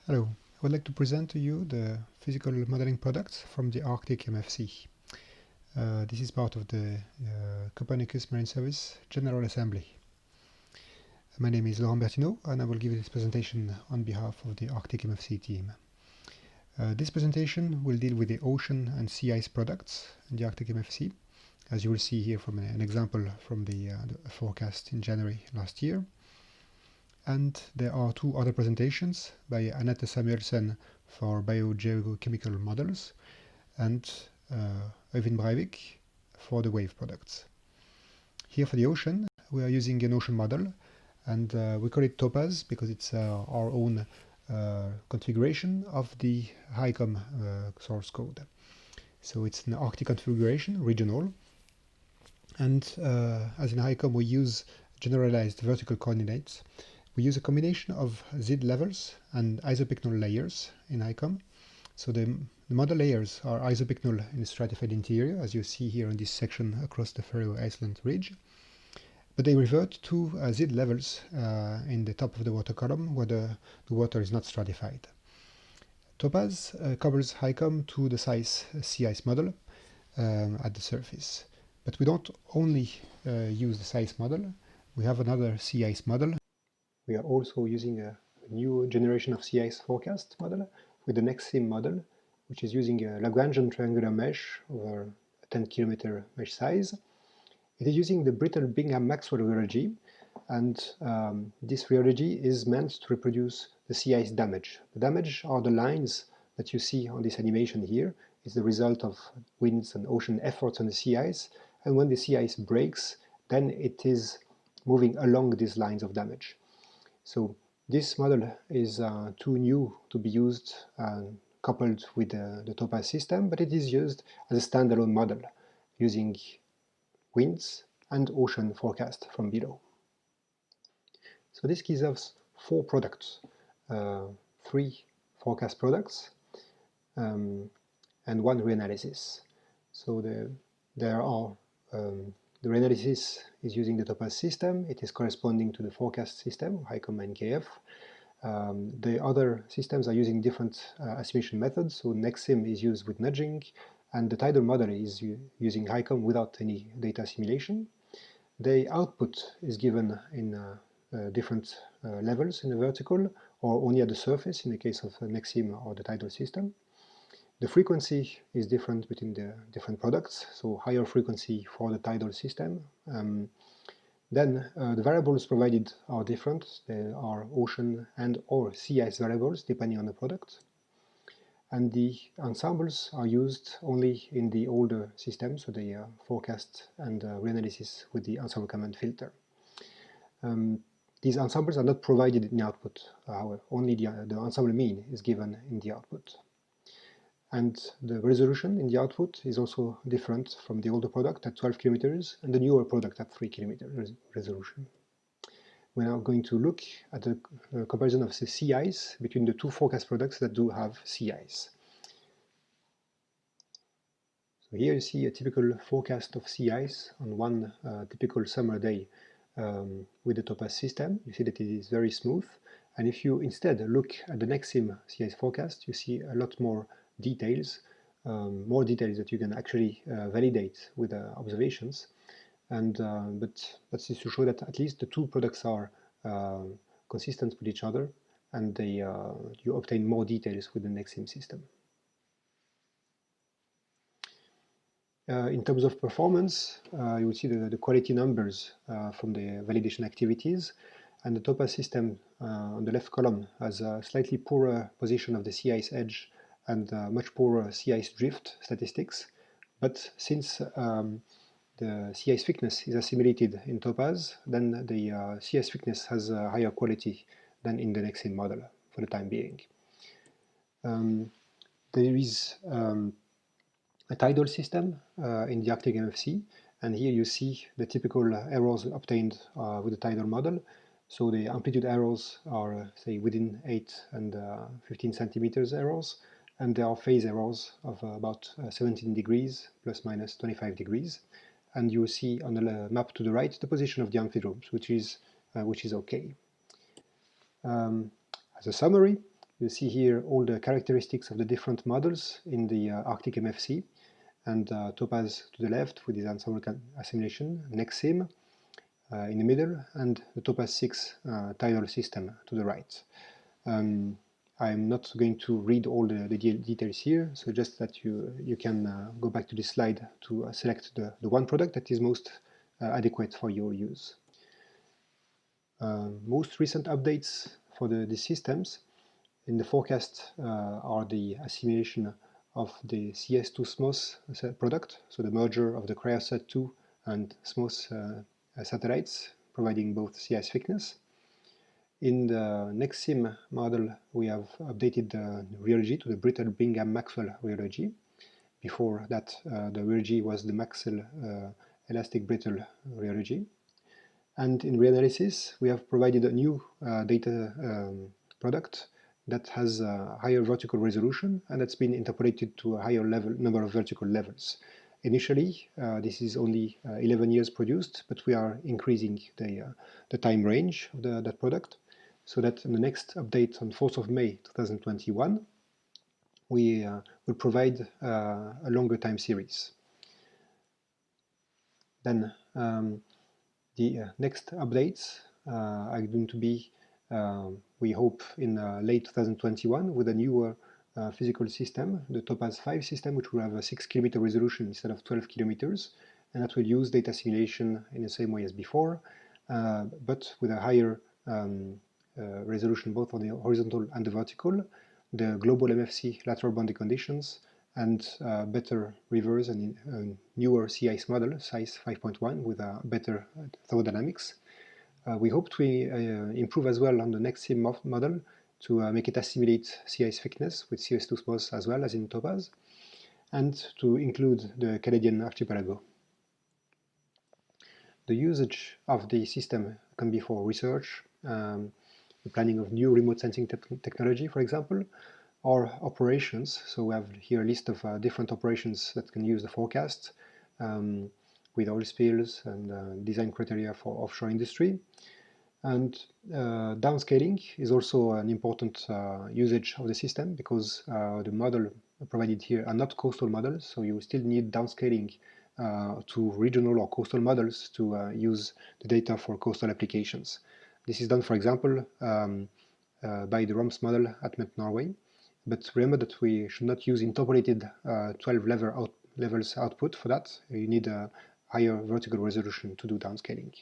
Hello, I would like to present to you the physical modeling products from the Arctic MFC. This is part of the Copernicus Marine Service General Assembly. My name is Laurent Bertino and I will give this presentation on behalf of the Arctic MFC team. This presentation will deal with the ocean and sea ice products in the Arctic MFC, as you will see here from an example from the forecast in January last year. And there are two other presentations by Annette Samuelsen for biogeochemical models and Øyvind Breivik for the wave products. Here for the ocean, we are using an ocean model, and we call it Topaz because it's our own configuration of the HICOM source code. So it's an Arctic configuration, regional, and as in HICOM we use generalized vertical coordinates. We use a combination of Z levels and isopycnal layers in HICOM. So the model layers are isopycnal in the stratified interior, as you see here in this section across the Faroe Island ridge. But they revert to Z levels in the top of the water column where the water is not stratified. Topaz covers HICOM to the size sea ice model at the surface. But we don't only use the size model, we have another sea ice model. We are also using a new generation of sea ice forecast model with the NERSC model, which is using a Lagrangian triangular mesh over a 10-kilometer mesh size. It is using the brittle Bingham-Maxwell rheology, and this rheology is meant to reproduce the sea ice damage. The damage are the lines that you see on this animation here. It's the result of winds and ocean efforts on the sea ice, and when the sea ice breaks, then it is moving along these lines of damage. So this model is too new to be used coupled with the Topaz system, but it is used as a standalone model using winds and ocean forecast from below. So this gives us four products, three forecast products and one reanalysis. So there are the reanalysis is using the Topaz system. It is corresponding to the forecast system, HICOM and KF. The other systems are using different assimilation methods. So NEXIM is used with nudging, and the tidal model is using HICOM without any data assimilation. The output is given in different levels in the vertical, or only at the surface in the case of NEXIM or the tidal system. The frequency is different between the different products, so higher frequency for the tidal system. Then the variables provided are different. There are ocean and or sea ice variables depending on the product. And the ensembles are used only in the older systems, so the forecast and reanalysis with the ensemble command filter. These ensembles are not provided in the output, however, only the ensemble mean is given in the output. And the resolution in the output is also different from the older product at 12 kilometers and the newer product at 3 kilometer resolution. We're now going to look at the comparison of the sea ice between the two forecast products that do have sea ice. So here you see a typical forecast of sea ice on one typical summer day with the Topaz system. You see that it is very smooth. And if you instead look at the NEXIM sea ice forecast, you see a lot more details, more details that you can actually validate with observations, and but that's just to show that at least the two products are consistent with each other, and you obtain more details with the NEXIM system. In terms of performance, you will see the quality numbers from the validation activities, and the Topaz system on the left column has a slightly poorer position of the sea ice edge and much poorer sea ice drift statistics. But since the sea ice thickness is assimilated in Topaz, then the sea ice thickness has a higher quality than in the NEXIM model for the time being. There is a tidal system in the Arctic MFC, and here you see the typical errors obtained with the tidal model. So the amplitude errors are, say, within 8 and 15 centimeters errors, and there are phase errors of about 17 degrees plus minus 25 degrees. And you see on the map to the right the position of the amphidromes, which is okay. As a summary, You see here all the characteristics of the different models in the Arctic MFC, and Topaz to the left with its ensemble assimilation, NERSC in the middle, and the Topaz 6 tidal system to the right. I'm not going to read all the details here, so just that you can go back to this slide to select the one product that is most adequate for your use. Most recent updates for these systems in the forecast are the assimilation of the CS2 SMOS product, so the merger of the Cryosat-2 and SMOS satellites, providing both CIS thickness. In the NERSC model, we have updated the rheology to the brittle Bingham-Maxwell rheology. Before that, the rheology was the Maxwell elastic brittle rheology. And in reanalysis, we have provided a new data product that has a higher vertical resolution, and that's been interpolated to a higher number of vertical levels. Initially, this is only 11 years produced, but we are increasing the time range of that product, so that in the next update on 4th of May 2021, we will provide a longer time series. Then the next updates are going to be, we hope, in late 2021 with a newer physical system, the Topaz 5 system, which will have a 6 kilometer resolution instead of 12 kilometers, and that will use data simulation in the same way as before, but with a higher resolution both on the horizontal and the vertical, the global MFC lateral boundary conditions, and better reverse and newer sea ice model, size 5.1, with a better thermodynamics. We hope to improve as well on the NERSC model to make it assimilate sea ice thickness with CS2 SMOS as well as in Topaz, and to include the Canadian archipelago. The usage of the system can be for research, the planning of new remote sensing technology, for example, or operations. So we have here a list of different operations that can use the forecast with oil spills and design criteria for offshore industry. And downscaling is also an important usage of the system, because the model provided here are not coastal models, so you still need downscaling to regional or coastal models to use the data for coastal applications. This is done, for example, by the ROMS model at Met Norway. But remember that we should not use interpolated 12 levels output for that. You need a higher vertical resolution to do downscaling.